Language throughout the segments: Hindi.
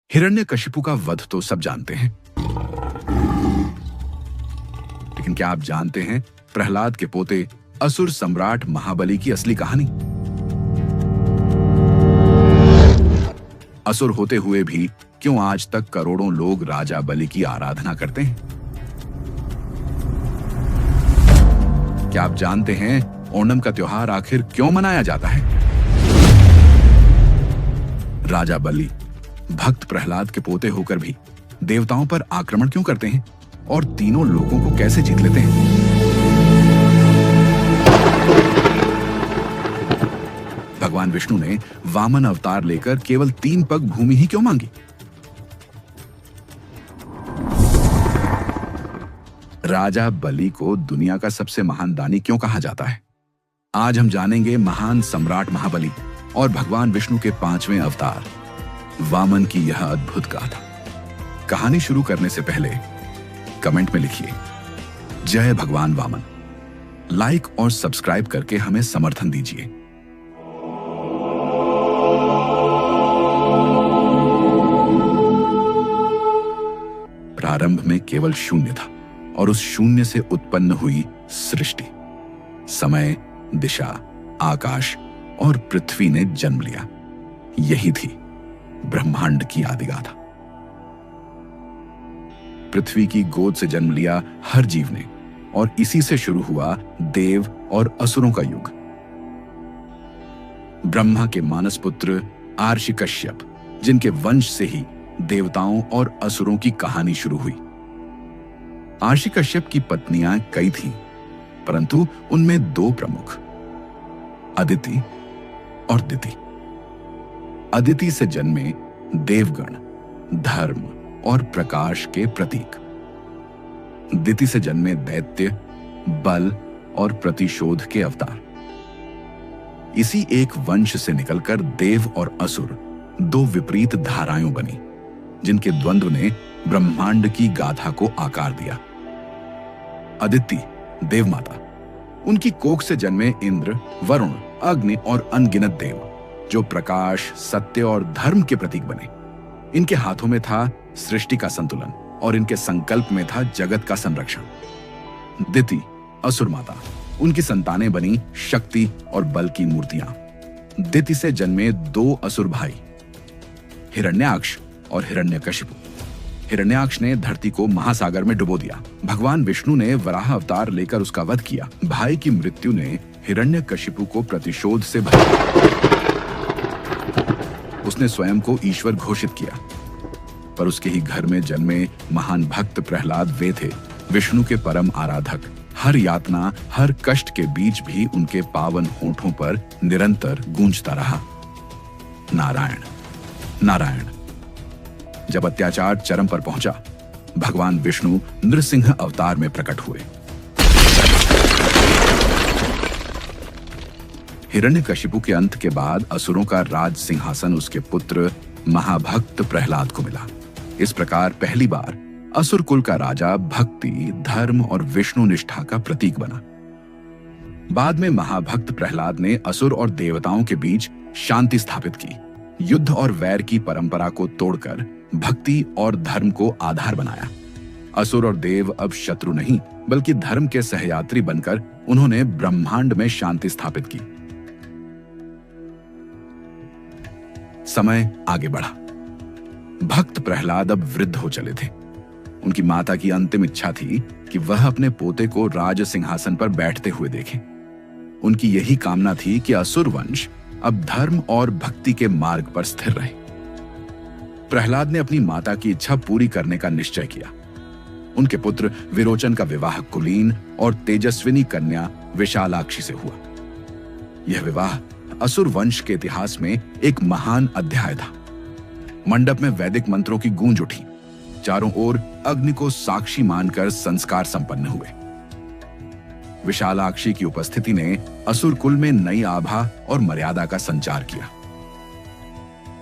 हिरण्यकशिपु का वध तो सब जानते हैं, लेकिन क्या आप जानते हैं प्रहलाद के पोते असुर सम्राट महाबली की असली कहानी? असुर होते हुए भी क्यों आज तक करोड़ों लोग राजा बलि की आराधना करते हैं? क्या आप जानते हैं ओणम का त्योहार आखिर क्यों मनाया जाता है? राजा बलि भक्त प्रहलाद के पोते होकर भी देवताओं पर आक्रमण क्यों करते हैं और तीनों लोगों को कैसे जीत लेते हैं? भगवान विष्णु ने वामन अवतार लेकर केवल 3 पग भूमि ही क्यों मांगी? राजा बलि को दुनिया का सबसे महान दानी क्यों कहा जाता है? आज हम जानेंगे महान सम्राट महाबली और भगवान विष्णु के 5वें अवतार वामन की यह अद्भुत गाथा। कहानी शुरू करने से पहले कमेंट में लिखिए जय भगवान वामन। लाइक और सब्सक्राइब करके हमें समर्थन दीजिए। प्रारंभ में केवल शून्य था और उस शून्य से उत्पन्न हुई सृष्टि। समय, दिशा, आकाश और पृथ्वी ने जन्म लिया। यही थी ब्रह्मांड की आदिगाथा। पृथ्वी की गोद से जन्म लिया हर जीव ने और इसी से शुरू हुआ देव और असुरों का युग। ब्रह्मा के मानस पुत्र आर्षि कश्यप, जिनके वंश से ही देवताओं और असुरों की कहानी शुरू हुई। आर्षि कश्यप की पत्नियां कई थीं, परंतु उनमें 2 प्रमुख, अदिति और दिति। अदिति से जन्मे देवगण धर्म और प्रकाश के प्रतीक। दिति से जन्मे दैत्य बल और प्रतिशोध के अवतार। इसी एक वंश से निकलकर देव और असुर 2 विपरीत धाराएं बनी, जिनके द्वंद्व ने ब्रह्मांड की गाथा को आकार दिया। अदिति देवमाता, उनकी कोख से जन्मे इंद्र, वरुण, अग्नि और अनगिनत देव, जो प्रकाश, सत्य और धर्म के प्रतीक बने। इनके हाथों में था सृष्टि का संतुलन और इनके संकल्प में था जगत का संरक्षण। दिति असुर माता, उनकी संतानें बनी शक्ति और बल की मूर्तियां। दिति से जन्मे 2 असुर भाई, हिरण्याक्ष और हिरण्यकशिपु। हिरण्याक्ष ने धरती को महासागर में डुबो दिया। भगवान विष्णु ने वराह अवतार लेकर उसका वध किया। भाई की मृत्यु ने हिरण्यकशिपु को प्रतिशोध से भरा। उसने स्वयं को ईश्वर घोषित किया, पर उसके ही घर में जन्मे महान भक्त प्रहलाद वे थे विष्णु के परम आराधक। हर यातना, हर कष्ट के बीच भी उनके पावन होठों पर निरंतर गूंजता रहा, नारायण नारायण। जब अत्याचार चरम पर पहुंचा, भगवान विष्णु नृसिंह अवतार में प्रकट हुए। हिरण्यकशिपु के अंत के बाद असुरों का राज सिंहासन उसके पुत्र महाभक्त प्रहलाद को मिला। इस प्रकार पहली बार असुर कुल का राजा भक्ति, धर्म और विष्णु निष्ठा का प्रतीक बना। बाद में महाभक्त प्रहलाद ने असुर और देवताओं के बीच शांति स्थापित की, युद्ध और वैर की परंपरा को तोड़कर भक्ति और धर्म को आधार बनाया। असुर और देव अब शत्रु नहीं, बल्कि धर्म के सहयात्री बनकर उन्होंने ब्रह्मांड में शांति स्थापित की। समय आगे बढ़ा। भक्त प्रहलाद अब वृद्ध हो चले थे। उनकी माता की अंतिम इच्छा थी कि वह अपने पोते को राज सिंहासन पर बैठते हुए देखें। उनकी यही कामना थी कि असुर वंश अब धर्म और भक्ति के मार्ग पर स्थिर रहे। प्रहलाद ने अपनी माता की इच्छा पूरी करने का निश्चय किया। उनके पुत्र विरोचन का विवाह कुलीन और तेजस्विनी कन्या विशालाक्षी से हुआ। यह विवाह असुर वंश के इतिहास में एक महान अध्याय था। मंडप में वैदिक मंत्रों की गूंज उठी। चारों ओर अग्नि को साक्षी मानकर संस्कार संपन्न हुए। विशालाक्षी की उपस्थिति ने असुर कुल में नई आभा और मर्यादा का संचार किया।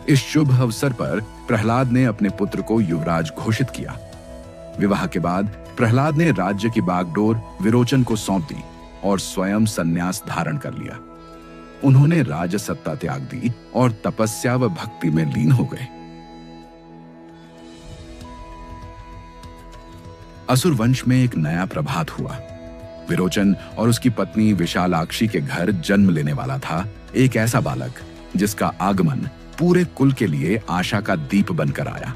इस शुभ अवसर पर प्रहलाद ने अपने पुत्र को युवराज घोषित किया। विवाह के बाद प्रहलाद ने राज्य की बागडोर विरोचन को सौंप दी और स्वयं संन्यास धारण कर लिया। उन्होंने राजसत्ता त्याग दी और तपस्या व भक्ति में लीन हो गए। असुर वंश में एक नया प्रभात हुआ। विरोचन और उसकी पत्नी विशालाक्षी के घर जन्म लेने वाला था एक ऐसा बालक जिसका आगमन पूरे कुल के लिए आशा का दीप बनकर आया।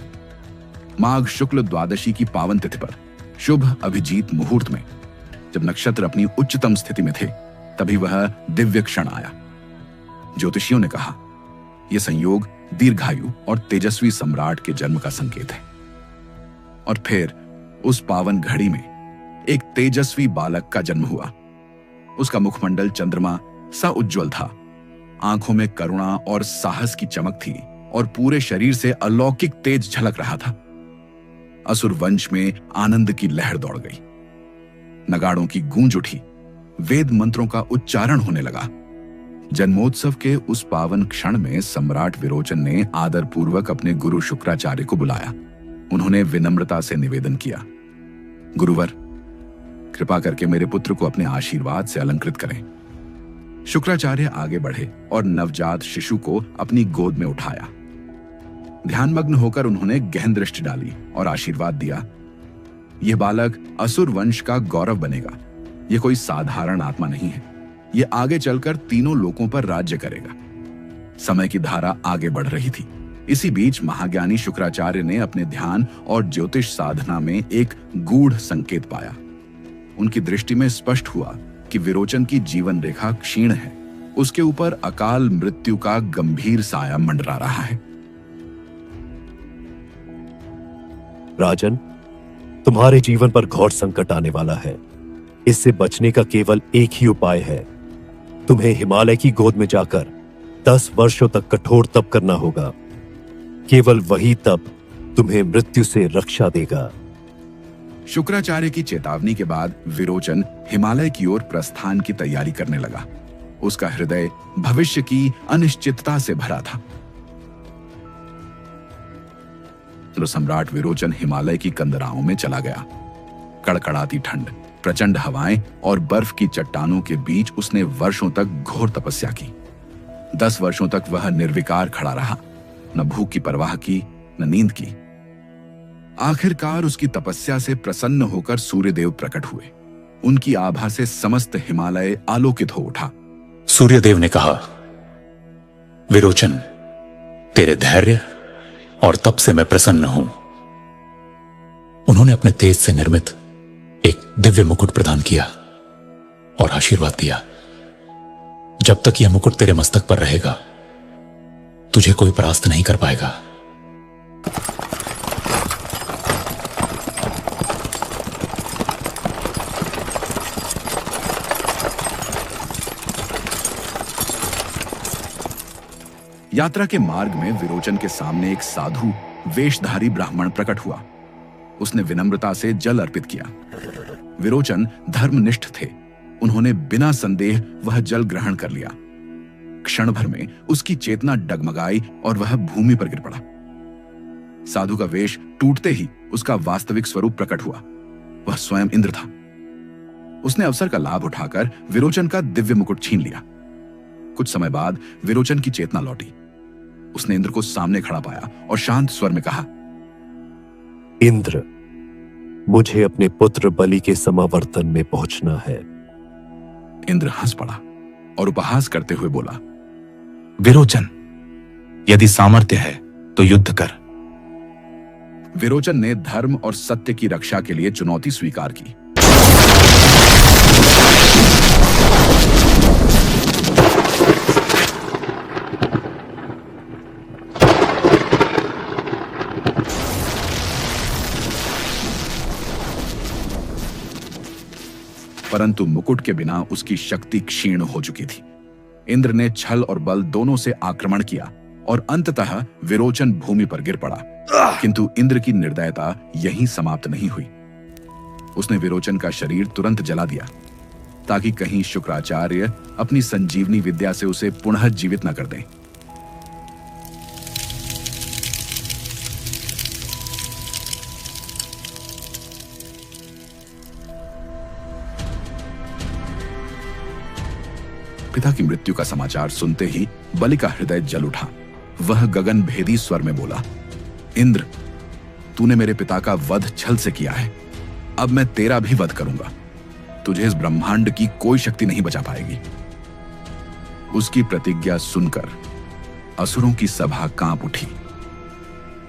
माघ शुक्ल द्वादशी की पावन तिथि पर शुभ अभिजीत मुहूर्त में जब नक्षत्र अपनी उच्चतम स्थिति में थे, तभी वह दिव्य क्षण आया। ज्योतिषियों ने कहा, यह संयोग दीर्घायु और तेजस्वी सम्राट के जन्म का संकेत है। और फिर उस पावन घड़ी में एक तेजस्वी बालक का जन्म हुआ। उसका मुखमंडल चंद्रमा सा उज्ज्वल था, आंखों में करुणा और साहस की चमक थी और पूरे शरीर से अलौकिक तेज झलक रहा था। असुर वंश में आनंद की लहर दौड़ गई, नगाड़ों की गूंज उठी, वेद मंत्रों का उच्चारण होने लगा। जन्मोत्सव के उस पावन क्षण में सम्राट विरोचन ने आदर पूर्वक अपने गुरु शुक्राचार्य को बुलाया। उन्होंने विनम्रता से निवेदन किया, गुरुवर, कृपा करके मेरे पुत्र को अपने आशीर्वाद से अलंकृत करें। शुक्राचार्य आगे बढ़े और नवजात शिशु को अपनी गोद में उठाया। ध्यानमग्न होकर उन्होंने गहन दृष्टि डाली और आशीर्वाद दिया, यह बालक असुर वंश का गौरव बनेगा। यह कोई साधारण आत्मा नहीं है, यह आगे चलकर तीनों लोकों पर राज्य करेगा। समय की धारा आगे बढ़ रही थी। इसी बीच महाज्ञानी शुक्राचार्य ने अपने ध्यान और ज्योतिष साधना में एक गूढ़ संकेत पाया। उनकी दृष्टि में स्पष्ट हुआ कि विरोचन की जीवन रेखा क्षीण है, उसके ऊपर अकाल मृत्यु का गंभीर साया मंडरा रहा है। राजन, तुम्हारे जीवन पर घोर संकट आने वाला है। इससे बचने का केवल एक ही उपाय है। तुम्हें हिमालय की गोद में जाकर 10 वर्षों तक कठोर तप करना होगा। केवल वही तप तुम्हें मृत्यु से रक्षा देगा। शुक्राचार्य की चेतावनी के बाद विरोचन हिमालय की ओर प्रस्थान की तैयारी करने लगा। उसका हृदय भविष्य की अनिश्चितता से भरा था। सम्राट विरोचन हिमालय की कंदराओं में चला गया। कड़कड़ाती ठंड, प्रचंड हवाएं और बर्फ की चट्टानों के बीच उसने वर्षों तक घोर तपस्या की। 10 वर्षों तक वह निर्विकार खड़ा रहा, न भूख की परवाह की, न नींद की। आखिरकार उसकी तपस्या से प्रसन्न होकर सूर्यदेव प्रकट हुए। उनकी आभा से समस्त हिमालय आलोकित हो उठा। सूर्यदेव ने कहा, विरोचन, तेरे धैर्य और तप से मैं प्रसन्न हूं। उन्होंने अपने तेज से निर्मित एक दिव्य मुकुट प्रदान किया और आशीर्वाद दिया, जब तक यह मुकुट तेरे मस्तक पर रहेगा, तुझे कोई परास्त नहीं कर पाएगा। यात्रा के मार्ग में विरोचन के सामने एक साधु वेशधारी ब्राह्मण प्रकट हुआ। उसने विनम्रता से जल अर्पित किया। विरोचन धर्मनिष्ठ थे। उन्होंने बिना संदेह वह जल ग्रहण कर लिया। क्षण भर में उसकी चेतना डगमगाई और वह भूमि पर गिर पड़ा। साधु का वेश टूटते ही उसका वास्तविक स्वरूप प्रकट हुआ। वह स्वयं इंद्र था। उसने अवसर का लाभ उठाकर विरोचन का दिव्य मुकुट छीन लिया। कुछ समय बाद विरोचन की चेतना लौटी। उसने इंद्र को सामने खड़ा पाया और शांत स्वर में कहा, इंद्र, मुझे अपने पुत्र बलि के समावर्तन में पहुंचना है। इंद्र हंस पड़ा और उपहास करते हुए बोला, विरोचन, यदि सामर्थ्य है तो युद्ध कर। विरोचन ने धर्म और सत्य की रक्षा के लिए चुनौती स्वीकार की। परंतु मुकुट के बिना उसकी शक्ति क्षीण हो चुकी थी। इंद्र ने छल और बल दोनों से आक्रमण किया और अंततः विरोचन भूमि पर गिर पड़ा। किंतु इंद्र की निर्दयता यहीं समाप्त नहीं हुई। उसने विरोचन का शरीर तुरंत जला दिया ताकि कहीं शुक्राचार्य अपनी संजीवनी विद्या से उसे पुनः जीवित न कर दें। पिता की मृत्यु का समाचार सुनते ही बलि का हृदय जल उठा। वह गगन भेदी स्वर में बोला, इंद्र, तूने मेरे पिता का वध छल से किया है। अब मैं तेरा भी वध करूंगा। तुझे इस ब्रह्मांड की कोई शक्ति नहीं बचा पाएगी। उसकी प्रतिज्ञा सुनकर असुरों की सभा कांप उठी।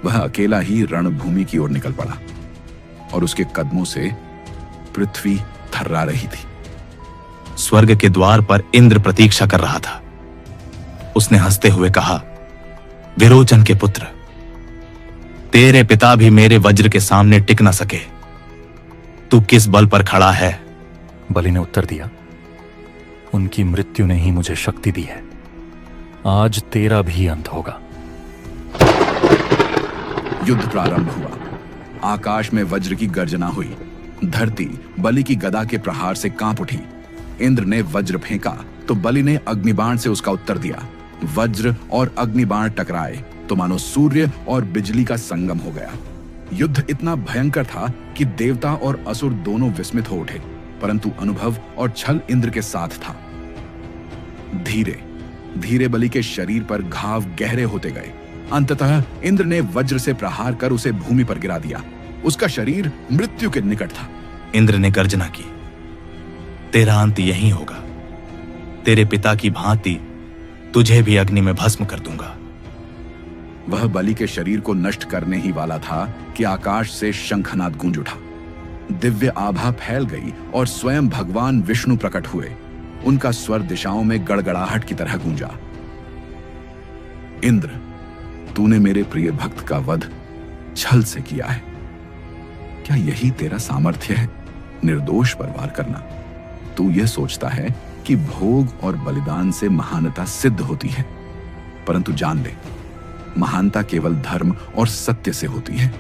वह अकेला ही रणभूमि की ओर निकल पड़ा और उसके कदमों से पृथ्वी थर्रा रही थी। स्वर्ग के द्वार पर इंद्र प्रतीक्षा कर रहा था। उसने हंसते हुए कहा, विरोचन के पुत्र, तेरे पिता भी मेरे वज्र के सामने टिक न सके। तू किस बल पर खड़ा है? बलि ने उत्तर दिया, उनकी मृत्यु ने ही मुझे शक्ति दी है। आज तेरा भी अंत होगा। युद्ध प्रारंभ हुआ। आकाश में वज्र की गर्जना हुई। धरती बलि की गदा के प्रहार से कांप उठी। इंद्र ने वज्र फेंका तो बलि ने अग्निबाण से उसका उत्तर दिया। वज्र और अग्निबाण टकराए तो मानो सूर्य और बिजली का संगम हो गया। युद्ध इतना भयंकर था कि देवता और असुर दोनों विस्मित हो उठे, परंतु अनुभव और छल इंद्र के साथ था। धीरे धीरे बलि के शरीर पर घाव गहरे होते गए। अंततः इंद्र ने वज्र से प्रहार कर उसे भूमि पर गिरा दिया। उसका शरीर मृत्यु के निकट था। इंद्र ने गर्जना की, तेरा अंत यहीं होगा। तेरे पिता की भांति तुझे भी अग्नि में भस्म कर दूंगा। वह बलि के शरीर को नष्ट करने ही वाला था कि आकाश से शंखनाद गूंज उठा। दिव्य आभा फैल गई और स्वयं भगवान विष्णु प्रकट हुए। उनका स्वर दिशाओं में गड़गड़ाहट की तरह गूंजा। इंद्र, तूने मेरे प्रिय भक्त का वध छल से किया है। क्या यही तेरा सामर्थ्य है, निर्दोष पर वार करना? तू यह सोचता है कि भोग और बलिदान से महानता सिद्ध होती है, परंतु जान ले, महानता केवल धर्म और सत्य से होती है।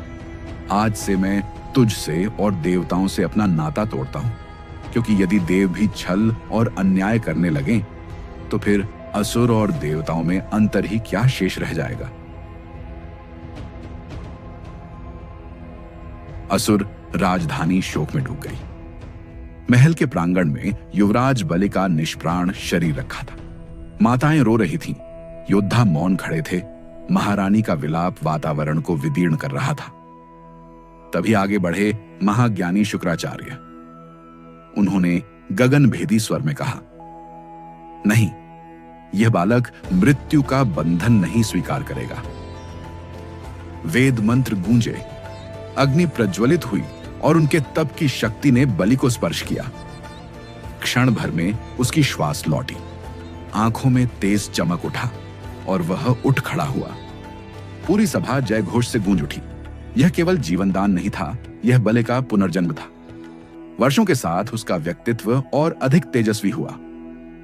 आज से मैं तुझसे और देवताओं से अपना नाता तोड़ता हूं, क्योंकि यदि देव भी छल और अन्याय करने लगें तो फिर असुर और देवताओं में अंतर ही क्या शेष रह जाएगा। असुर राजधानी शोक में डूब गई। महल के प्रांगण में युवराज बलि का निष्प्राण शरीर रखा था। माताएं रो रही थीं, योद्धा मौन खड़े थे। महारानी का विलाप वातावरण को विदीर्ण कर रहा था। तभी आगे बढ़े महाज्ञानी शुक्राचार्य। उन्होंने गगनभेदी स्वर में कहा, नहीं, यह बालक मृत्यु का बंधन नहीं स्वीकार करेगा। वेद मंत्र गूंजे, अग्नि प्रज्वलित हुई और उनके तप की शक्ति ने बलि को स्पर्श किया। क्षण भर में उसकी श्वास लौटी, आंखों में तेज चमक उठा और वह उठ खड़ा हुआ। पूरी सभा जय घोष से गूंज उठी। यह केवल जीवनदान नहीं था, यह बलि का पुनर्जन्म था। वर्षों के साथ उसका व्यक्तित्व और अधिक तेजस्वी हुआ।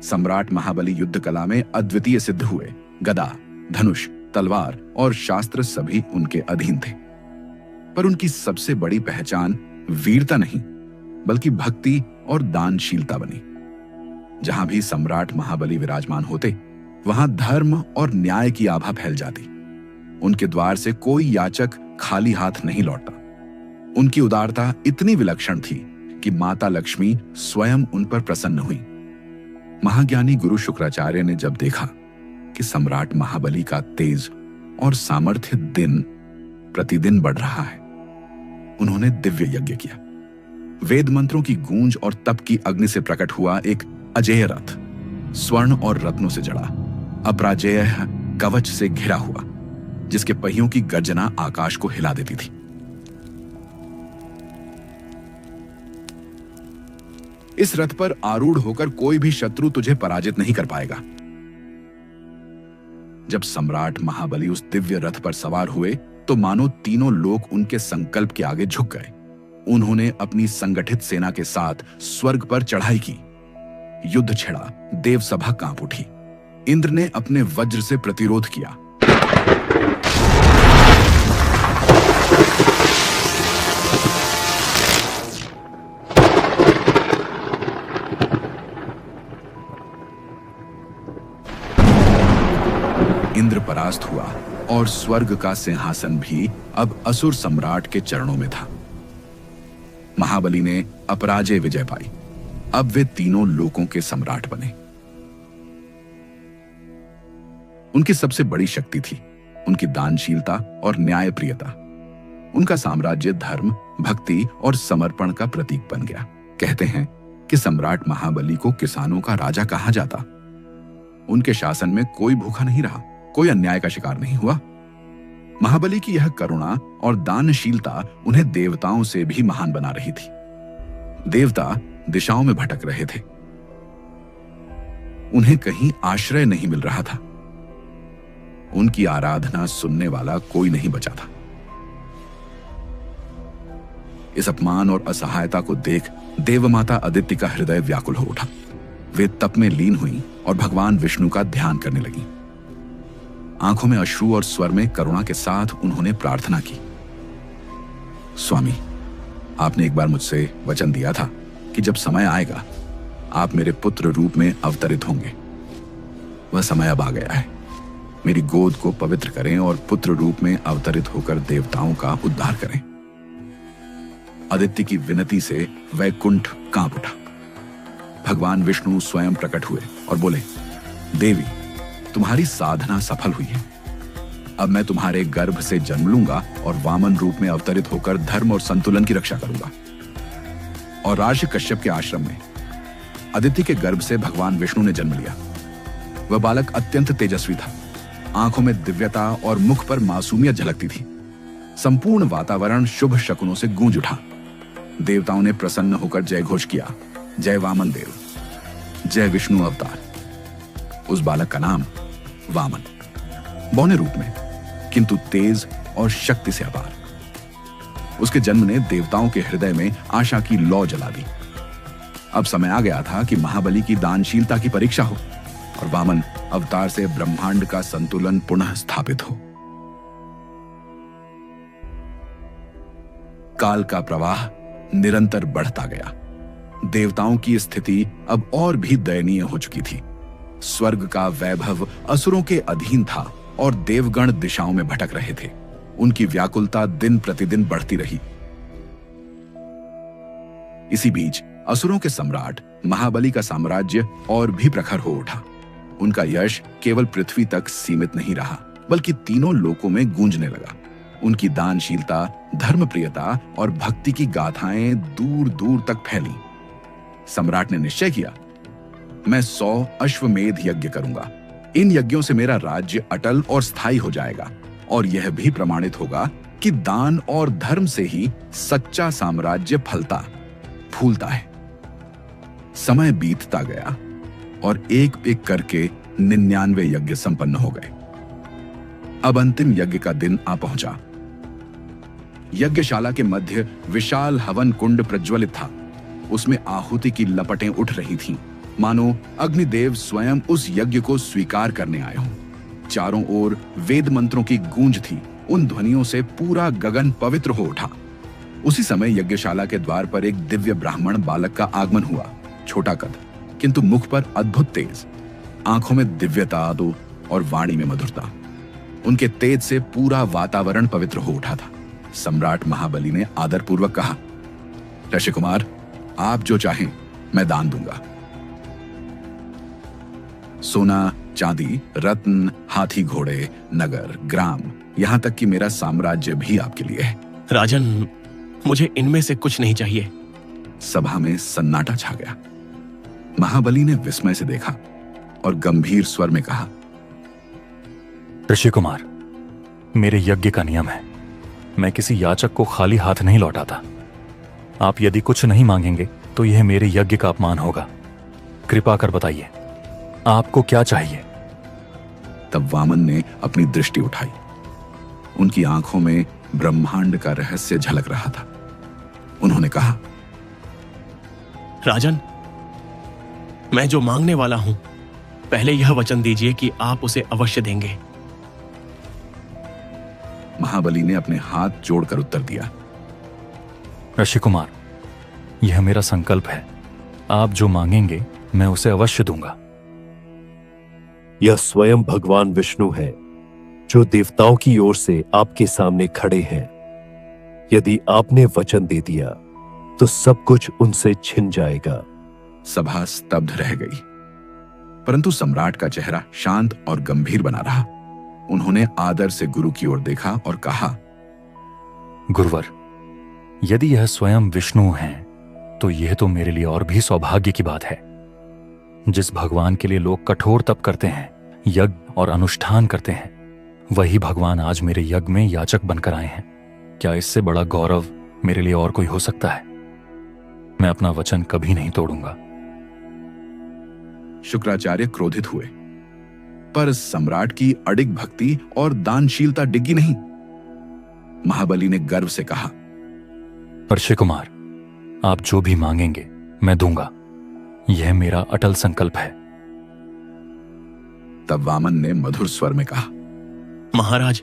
सम्राट महाबली युद्ध कला में अद्वितीय सिद्ध हुए। गदा, धनुष, तलवार और शास्त्र सभी उनके अधीन थे। पर उनकी सबसे बड़ी पहचान वीरता नहीं, बल्कि भक्ति और दानशीलता बनी। जहां भी सम्राट महाबली विराजमान होते, वहां धर्म और न्याय की आभा फैल जाती। उनके द्वार से कोई याचक खाली हाथ नहीं लौटता। उनकी उदारता इतनी विलक्षण थी कि माता लक्ष्मी स्वयं उन पर प्रसन्न हुई। महाज्ञानी गुरु शुक्राचार्य ने जब देखा कि सम्राट महाबली का तेज और सामर्थ्य दिन प्रतिदिन बढ़ रहा है, उन्होंने दिव्य यज्ञ किया। वेद मंत्रों की गूंज और तप की अग्नि से प्रकट हुआ एक अजेय रथ, स्वर्ण और रत्नों से जड़ा, अपराजेय कवच से घिरा हुआ, जिसके पहियों की गर्जना आकाश को हिला देती थी। इस रथ पर आरूढ़ होकर कोई भी शत्रु तुझे पराजित नहीं कर पाएगा। जब सम्राट महाबली उस दिव्य रथ पर सवार हुए तो मानो तीनों लोक उनके संकल्प के आगे झुक गए। उन्होंने अपनी संगठित सेना के साथ स्वर्ग पर चढ़ाई की। युद्ध छिड़ा, देवसभा कांप उठी। इंद्र ने अपने वज्र से प्रतिरोध किया। इंद्र परास्त हुआ और स्वर्ग का सिंहासन भी अब असुर सम्राट के चरणों में था। महाबली ने अपराजय विजय पाई। अब वे तीनों लोकों के सम्राट बने। उनकी सबसे बड़ी शक्ति थी उनकी दानशीलता और न्यायप्रियता। उनका साम्राज्य धर्म, भक्ति और समर्पण का प्रतीक बन गया। कहते हैं कि सम्राट महाबली को किसानों का राजा कहा जाता। उनके शासन में कोई भूखा नहीं रहा, कोई अन्याय का शिकार नहीं हुआ। महाबली की यह करुणा और दानशीलता उन्हें देवताओं से भी महान बना रही थी। देवता दिशाओं में भटक रहे थे, उन्हें कहीं आश्रय नहीं मिल रहा था। उनकी आराधना सुनने वाला कोई नहीं बचा था। इस अपमान और असहायता को देख देवमाता अदिति का हृदय व्याकुल हो उठा। वे तप में लीन हुई और भगवान विष्णु का ध्यान करने लगी। आंखों में अश्रु और स्वर में करुणा के साथ उन्होंने प्रार्थना की, स्वामी, आपने एक बार मुझसे वचन दिया था कि जब समय आएगा आप मेरे पुत्र रूप में अवतरित होंगे। वह समय अब आ गया है। मेरी गोद को पवित्र करें और पुत्र रूप में अवतरित होकर देवताओं का उद्धार करें। आदित्य की विनती से वैकुंठ कांप उठा। भगवान विष्णु स्वयं प्रकट हुए और बोले, देवी, तुम्हारी साधना सफल हुई है। अब मैं तुम्हारे गर्भ से जन्म लूंगा और वामन रूप में अवतरित होकर धर्म और संतुलन की रक्षा करूंगा। और ऋषि कश्यप के आश्रम में अदिति के गर्भ से भगवान विष्णु ने जन्म लिया। वह बालक अत्यंत तेजस्वी था। आंखों में दिव्यता और मुख पर मासूमियत झलकती थी। संपूर्ण वातावरण शुभ शकुनों से गूंज उठा। देवताओं ने प्रसन्न होकर जय घोष किया, जय वामन देव, जय विष्णु अवतार। उस बालक का नाम वामन, बौने रूप में किंतु तेज और शक्ति से अपार। उसके जन्म ने देवताओं के हृदय में आशा की लौ जला दी। अब समय आ गया था कि महाबली की दानशीलता की परीक्षा हो और वामन अवतार से ब्रह्मांड का संतुलन पुनः स्थापित हो। काल का प्रवाह निरंतर बढ़ता गया। देवताओं की स्थिति अब और भी दयनीय हो चुकी थी। स्वर्ग का वैभव असुरों के अधीन था और देवगण दिशाओं में भटक रहे थे। उनकी व्याकुलता दिन प्रतिदिन बढ़ती रही। इसी बीच असुरों के सम्राट महाबली का साम्राज्य और भी प्रखर हो उठा। उनका यश केवल पृथ्वी तक सीमित नहीं रहा, बल्कि तीनों लोकों में गूंजने लगा। उनकी दानशीलता, धर्मप्रियता और भक्ति की गाथाएं दूर दूर तक फैली। सम्राट ने निश्चय किया, मैं 100 अश्वमेध यज्ञ करूंगा। इन यज्ञों से मेरा राज्य अटल और स्थायी हो जाएगा और यह भी प्रमाणित होगा कि दान और धर्म से ही सच्चा साम्राज्य फलता फूलता है। समय बीतता गया और एक एक करके 99 यज्ञ संपन्न हो गए। अब अंतिम यज्ञ का दिन आ पहुंचा। यज्ञशाला के मध्य विशाल हवन कुंड प्रज्वलित था। उसमें आहुति की लपटें उठ रही थीं, मानो अग्निदेव स्वयं उस यज्ञ को स्वीकार करने आए हों। चारों ओर वेद मंत्रों की गूंज थी। उन ध्वनियों से पूरा गगन पवित्र हो उठा। उसी समय यज्ञशाला के द्वार पर एक दिव्य ब्राह्मण बालक का आगमन हुआ। छोटा कद, किंतु मुख पर अद्भुत तेज, आंखों में दिव्यता और वाणी में मधुरता। उनके तेज से पूरा वातावरण पवित्र हो उठा था। सम्राट महाबली ने आदरपूर्वक कहा, ऋषि कुमार, आप जो चाहें मैं दान दूंगा। सोना, चांदी, रत्न, हाथी घोड़े, नगर, ग्राम, यहां तक कि मेरा साम्राज्य भी आपके लिए है। राजन, मुझे इनमें से कुछ नहीं चाहिए। सभा में सन्नाटा छा गया। महाबली ने विस्मय से देखा और गंभीर स्वर में कहा, ऋषि कुमार, मेरे यज्ञ का नियम है, मैं किसी याचक को खाली हाथ नहीं लौटाता। आप यदि कुछ नहीं मांगेंगे तो यह मेरे यज्ञ का अपमान होगा। कृपा कर बताइए, आपको क्या चाहिए? तब वामन ने अपनी दृष्टि उठाई। उनकी आंखों में ब्रह्मांड का रहस्य झलक रहा था। उन्होंने कहा, राजन, मैं जो मांगने वाला हूं, पहले यह वचन दीजिए कि आप उसे अवश्य देंगे। महाबली ने अपने हाथ जोड़कर उत्तर दिया, ऋषि कुमार, यह मेरा संकल्प है। आप जो मांगेंगे मैं उसे अवश्य दूंगा। यह स्वयं भगवान विष्णु है जो देवताओं की ओर से आपके सामने खड़े हैं। यदि आपने वचन दे दिया तो सब कुछ उनसे छिन जाएगा। सभा स्तब्ध रह गई, परंतु सम्राट का चेहरा शांत और गंभीर बना रहा। उन्होंने आदर से गुरु की ओर देखा और कहा, गुरुवर, यदि यह स्वयं विष्णु हैं, तो यह तो मेरे लिए और भी सौभाग्य की बात है। जिस भगवान के लिए लोग कठोर तप करते हैं, यज्ञ और अनुष्ठान करते हैं, वही भगवान आज मेरे यज्ञ में याचक बनकर आए हैं। क्या इससे बड़ा गौरव मेरे लिए और कोई हो सकता है? मैं अपना वचन कभी नहीं तोड़ूंगा। शुक्राचार्य क्रोधित हुए, पर सम्राट की अडिग भक्ति और दानशीलता डिग्गी नहीं। महाबली ने गर्व से कहा, ऋषि कुमार, आप जो भी मांगेंगे मैं दूंगा। यह मेरा अटल संकल्प है। तब वामन ने मधुर स्वर में कहा, महाराज,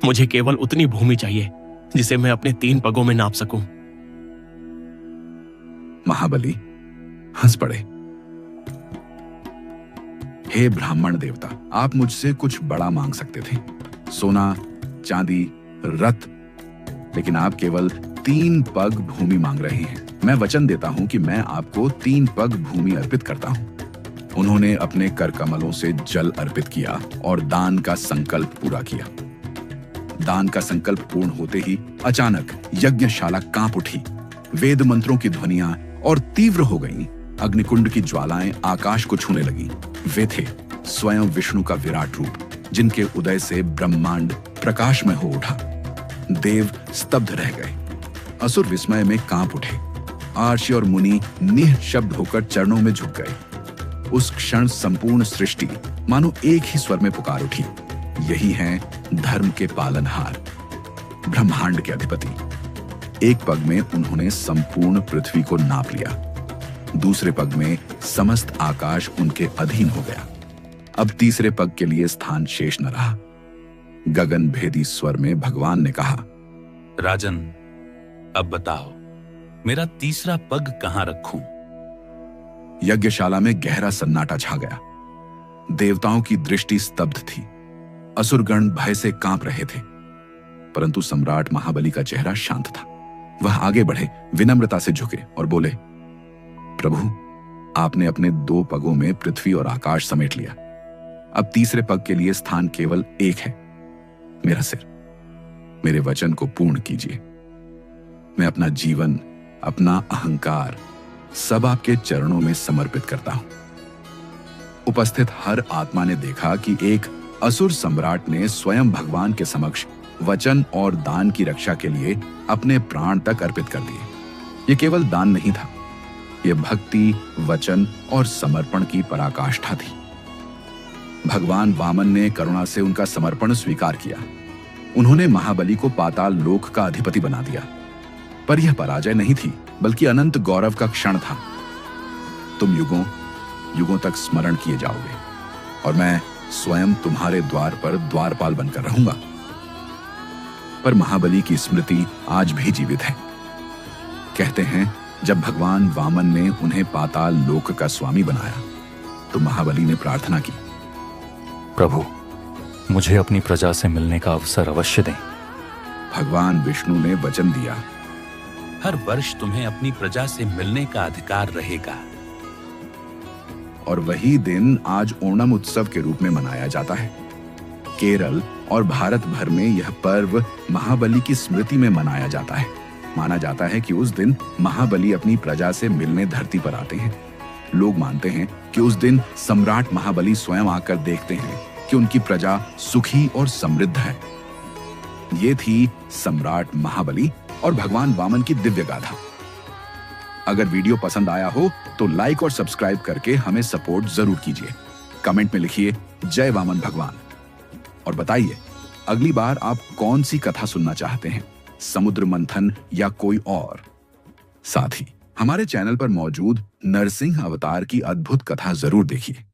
मुझे केवल उतनी भूमि चाहिए जिसे मैं अपने 3 पगों में नाप सकूं। महाबली हंस पड़े। हे ब्राह्मण देवता, आप मुझसे कुछ बड़ा मांग सकते थे, सोना, चांदी, रथ, लेकिन आप केवल 3 पग भूमि मांग रहे हैं। मैं वचन देता हूं कि मैं आपको 3 पग भूमि अर्पित करता हूं। उन्होंने अपने कर कमलों से जल अर्पित किया और दान का संकल्प पूरा किया। दान का संकल्प पूर्ण होते ही अचानक यज्ञशाला कांप उठी। वेद मंत्रों की ध्वनियां और तीव्र हो गईं। अग्निकुंड की ज्वालाएं आकाश को छूने लगी। वे थे स्वयं विष्णु का विराट रूप, जिनके उदय से ब्रह्मांड प्रकाशमय हो उठा। देव स्तब्ध रह गए, असुर विस्मय में कांप उठे। आर्षि और मुनि निःशब्द होकर चरणों में झुक गए। उस क्षण संपूर्ण सृष्टि मानो एक ही स्वर में पुकार उठी, यही हैं धर्म के पालनहार, ब्रह्मांड के अधिपति। एक पग में उन्होंने संपूर्ण पृथ्वी को नाप लिया, दूसरे पग में समस्त आकाश उनके अधीन हो गया। अब तीसरे पग के लिए स्थान शेष न रहा। गगन भेदी स्वर में भगवान ने कहा, राजन, अब बताओ मेरा तीसरा पग कहां रखूं? यज्ञशाला में गहरा सन्नाटा छा गया। देवताओं की दृष्टि स्तब्ध थी। असुरगण भय से कांप रहे थे, परंतु सम्राट महाबली का चेहरा शांत था। वह आगे बढ़े, विनम्रता से झुके और बोले, प्रभु, आपने अपने 2 पगों में पृथ्वी और आकाश समेट लिया। अब तीसरे पग के लिए स्थान केवल एक है, मेरा सिर। मेरे वचन को पूर्ण कीजिए। मैं अपना जीवन, अपना अहंकार सब आपके चरणों में समर्पित करता हूं। उपस्थित हर आत्मा ने देखा कि एक असुर सम्राट ने स्वयं भगवान के समक्ष वचन और दान की रक्षा के लिए अपने प्राण तक अर्पित कर दिए। यह केवल दान नहीं था, यह भक्ति, वचन और समर्पण की पराकाष्ठा थी। भगवान वामन ने करुणा से उनका समर्पण स्वीकार किया। उन्होंने महाबली को पाताल लोक का अधिपति बना दिया। पर यह पराजय नहीं थी, बल्कि अनंत गौरव का क्षण था। तुम युगों युगों तक स्मरण किए जाओगे और मैं स्वयं तुम्हारे द्वार पर द्वारपाल बनकर रहूंगा। पर महाबली की स्मृति आज भी जीवित है। कहते हैं, जब भगवान वामन ने उन्हें पाताल लोक का स्वामी बनाया, तो महाबली ने प्रार्थना की, प्रभु, मुझे अपनी प्रजा से मिलने का अवसर अवश्य दें। भगवान विष्णु ने वचन दिया, हर वर्ष तुम्हें अपनी प्रजा से मिलने का अधिकार रहेगा। और वही दिन आज ओणम उत्सव के रूप में मनाया जाता है। केरल और भारत भर में यह पर्व महाबली की स्मृति में मनाया जाता है। माना जाता है कि उस दिन महाबली अपनी प्रजा से मिलने धरती पर आते हैं। लोग मानते हैं कि उस दिन सम्राट महाबली स्वयं आकर देखते हैं कि उनकी प्रजा सुखी और समृद्ध है। ये थी सम्राट महाबली और भगवान वामन की दिव्य गाथा। अगर वीडियो पसंद आया हो तो लाइक और सब्सक्राइब करके हमें सपोर्ट जरूर कीजिए। कमेंट में लिखिए जय वामन भगवान और बताइए अगली बार आप कौन सी कथा सुनना चाहते हैं, समुद्र मंथन या कोई और। साथ ही हमारे चैनल पर मौजूद नरसिंह अवतार की अद्भुत कथा जरूर देखिए।